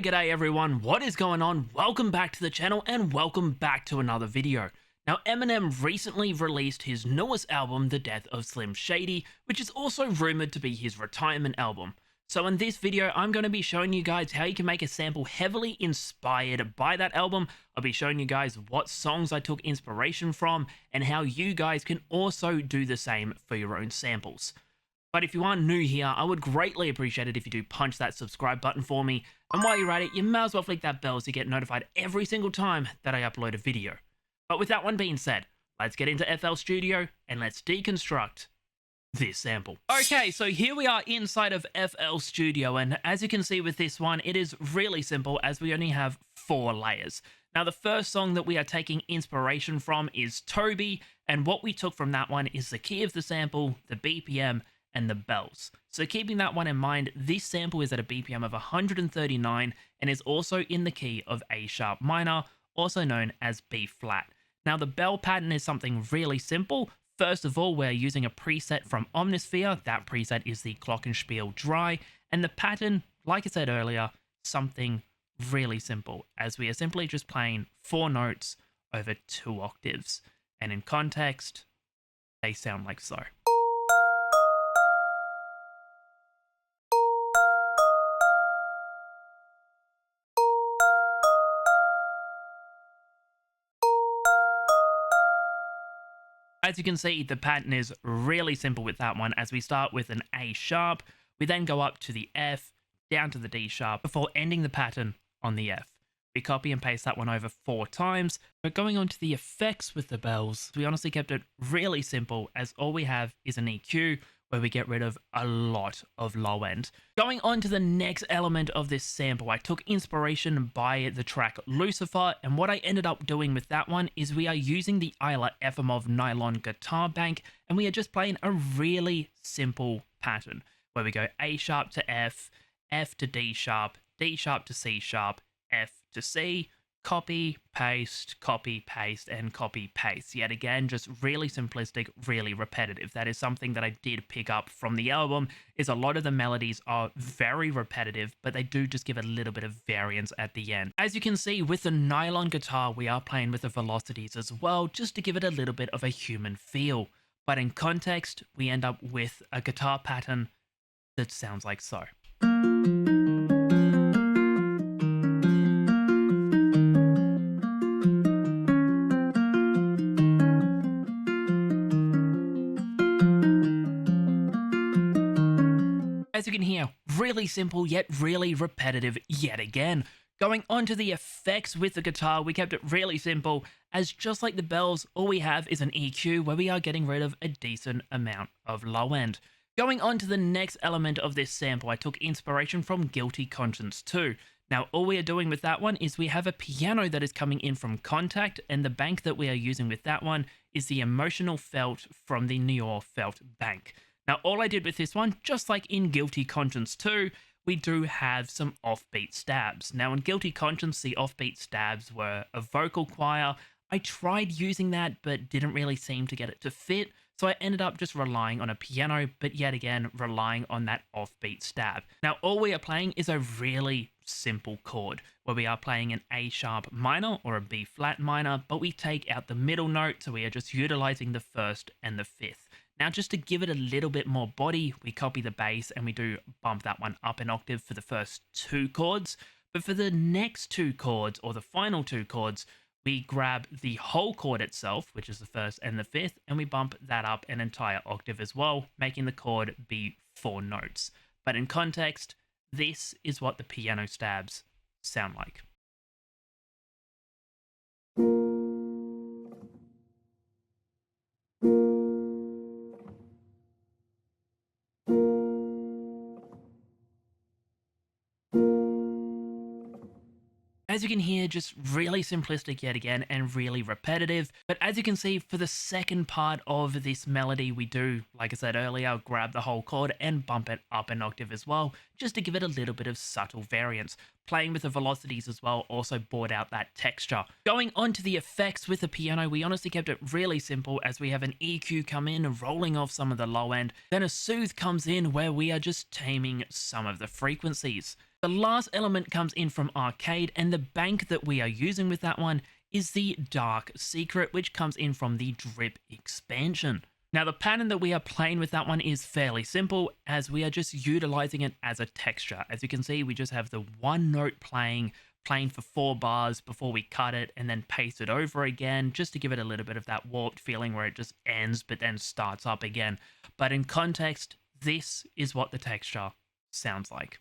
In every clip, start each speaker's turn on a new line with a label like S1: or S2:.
S1: G'day everyone, what is going on? Welcome back to the channel and welcome back to another video. Now Eminem recently released his newest album, The Death of Slim Shady, which is also rumored to be his retirement album. So in this video, I'm going to be showing you guys how you can make a sample heavily inspired by that album. I'll be showing you guys what songs I took inspiration from and how you guys can also do the same for your own samples. But if you are new here, I would greatly appreciate it if you do punch that subscribe button for me. And while you're at it, you may as well flick that bell so you get notified every single time that I upload a video. But with that one being said, let's get into FL Studio and let's deconstruct this sample. Okay, so here we are inside of FL Studio, and as you can see with this one, it is really simple as we only have 4 layers. Now the first song that we are taking inspiration from is Toby, and what we took from that one is the key of the sample, the BPM, and the bells. So keeping that one in mind, this sample is at a BPM of 139 and is also in the key of A sharp minor, also known as B flat. Now the bell pattern is something really simple. First of all, we're using a preset from Omnisphere. That preset is the Glockenspiel Dry, and the pattern, like I said earlier, something really simple, as we are simply just playing 4 notes over 2 octaves. And in context, they sound like so. As you can see, the pattern is really simple with that one, as we start with an A sharp, we then go up to the F, down to the D sharp, before ending the pattern on the F. We copy and paste that one over 4 times, but going on to the effects with the bells, we honestly kept it really simple, as all we have is an EQ, where we get rid of a lot of low end. Going on to the next element of this sample, I took inspiration by the track Lucifer, and what I ended up doing with that one is we are using the Isla Efimov nylon guitar bank, and we are just playing a really simple pattern, where we go A sharp to F, F to D sharp to C sharp, F to C, copy, paste, and copy, paste. Yet again, just really simplistic, really repetitive. That is something that I did pick up from the album, is a lot of the melodies are very repetitive, but they do just give a little bit of variance at the end. As you can see, with the nylon guitar, we are playing with the velocities as well, just to give it a little bit of a human feel. But in context, we end up with a guitar pattern that sounds like so. As you can hear, really simple yet really repetitive yet again. Going on to the effects with the guitar, we kept it really simple, as just like the bells, all we have is an EQ where we are getting rid of a decent amount of low end. Going on to the next element of this sample, I took inspiration from Guilty Conscience 2. Now all we are doing with that one is we have a piano that is coming in from Contact, and the bank that we are using with that one is the Emotional Felt from the Niort Felt bank. Now, all I did with this one, just like in Guilty Conscience 2, we do have some offbeat stabs. Now, in Guilty Conscience, the offbeat stabs were a vocal choir. I tried using that, but didn't really seem to get it to fit, so I ended up just relying on a piano, but yet again, relying on that offbeat stab. Now, all we are playing is a really simple chord, where we are playing an A sharp minor or a B flat minor, but we take out the middle note, so we are just utilizing the 1st and the 5th. Now, just to give it a little bit more body, we copy the bass and we do bump that one up an octave for the first 2 chords. But for the next 2 chords, or the final 2 chords, we grab the whole chord itself, which is the 1st and the 5th, and we bump that up an entire octave as well, making the chord be 4 notes. But in context, this is what the piano stabs sound like. As you can hear, just really simplistic yet again and really repetitive. But as you can see, for the second part of this melody, we do, like I said earlier, grab the whole chord and bump it up an octave as well, just to give it a little bit of subtle variance. Playing with the velocities as well also brought out that texture. Going on to the effects with the piano, we honestly kept it really simple, as we have an EQ come in, rolling off some of the low end. Then a soothe comes in where we are just taming some of the frequencies. The last element comes in from Arcade, and the bank that we are using with that one is the Dark Secret, which comes in from the Drip expansion. Now, the pattern that we are playing with that one is fairly simple, as we are just utilizing it as a texture. As you can see, we just have the one note playing for 4 bars before we cut it and then paste it over again, just to give it a little bit of that warped feeling where it just ends but then starts up again. But in context, this is what the texture sounds like.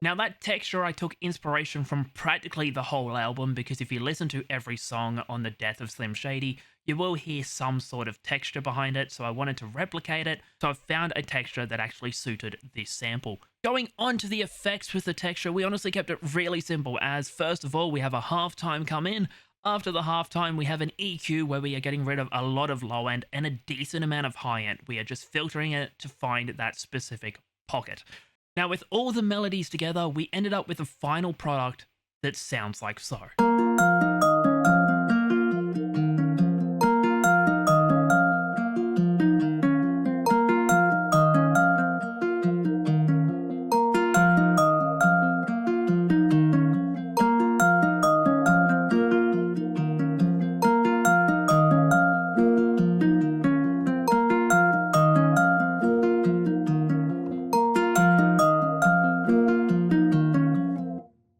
S1: Now, that texture I took inspiration from practically the whole album, because if you listen to every song on the death of Slim Shady, you will hear some sort of texture behind it, so I wanted to replicate it, so I found a texture that actually suited this sample. Going on to the effects with the texture, we honestly kept it really simple, as first of all, we have a halftime come in. After the halftime, we have an EQ where we are getting rid of a lot of low end and a decent amount of high end. We are just filtering it to find that specific pocket. Now, with all the melodies together, we ended up with a final product that sounds like so.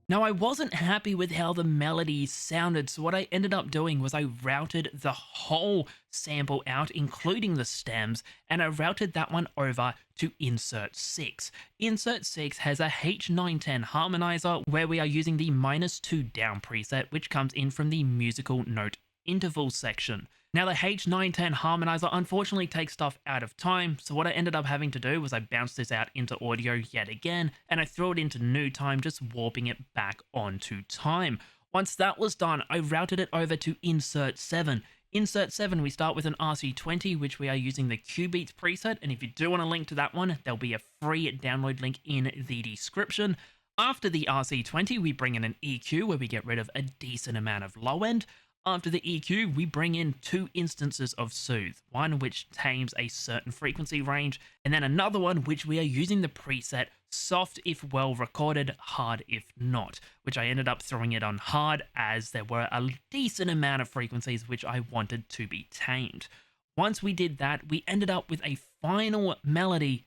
S1: Now, I wasn't happy with how the melodies sounded, so what I ended up doing was I routed the whole sample out, including the stems, and I routed that one over to Insert 6. Insert 6 has a H910 harmonizer where we are using the -2 down preset, which comes in from the musical note interval section. Now, the H910 harmonizer unfortunately takes stuff out of time, so what I ended up having to do was I bounced this out into audio yet again, and I threw it into new time, just warping it back onto time. Once that was done, I routed it over to Insert 7. Insert 7, we start with an RC20, which we are using the Jhinbeats preset, and if you do want a link to that one, there'll be a free download link in the description. After the RC20, we bring in an EQ where we get rid of a decent amount of low end. After the EQ, we bring in 2 instances of Soothe, one which tames a certain frequency range, and then another one which we are using the preset Soft if well recorded, Hard if not, which I ended up throwing it on hard as there were a decent amount of frequencies which I wanted to be tamed. Once we did that, we ended up with a final melody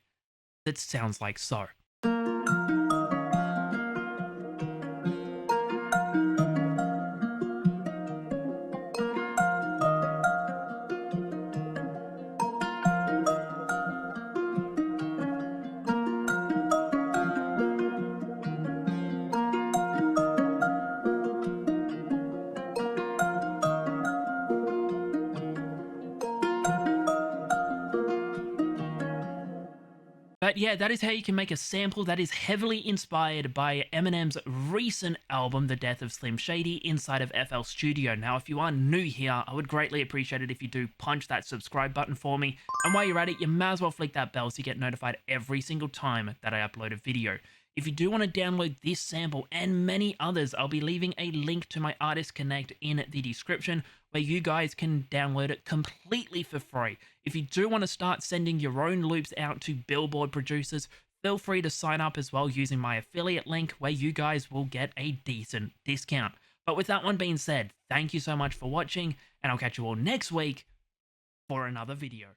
S1: that sounds like so. But yeah, that is how you can make a sample that is heavily inspired by Eminem's recent album, The Death of Slim Shady, inside of FL Studio. Now, if you are new here, I would greatly appreciate it if you do punch that subscribe button for me. And while you're at it, you might as well flick that bell so you get notified every single time that I upload a video. If you do want to download this sample and many others, I'll be leaving a link to my Artist Connect in the description where you guys can download it completely for free. If you do want to start sending your own loops out to Billboard producers, feel free to sign up as well using my affiliate link where you guys will get a decent discount. But with that one being said, thank you so much for watching, and I'll catch you all next week for another video.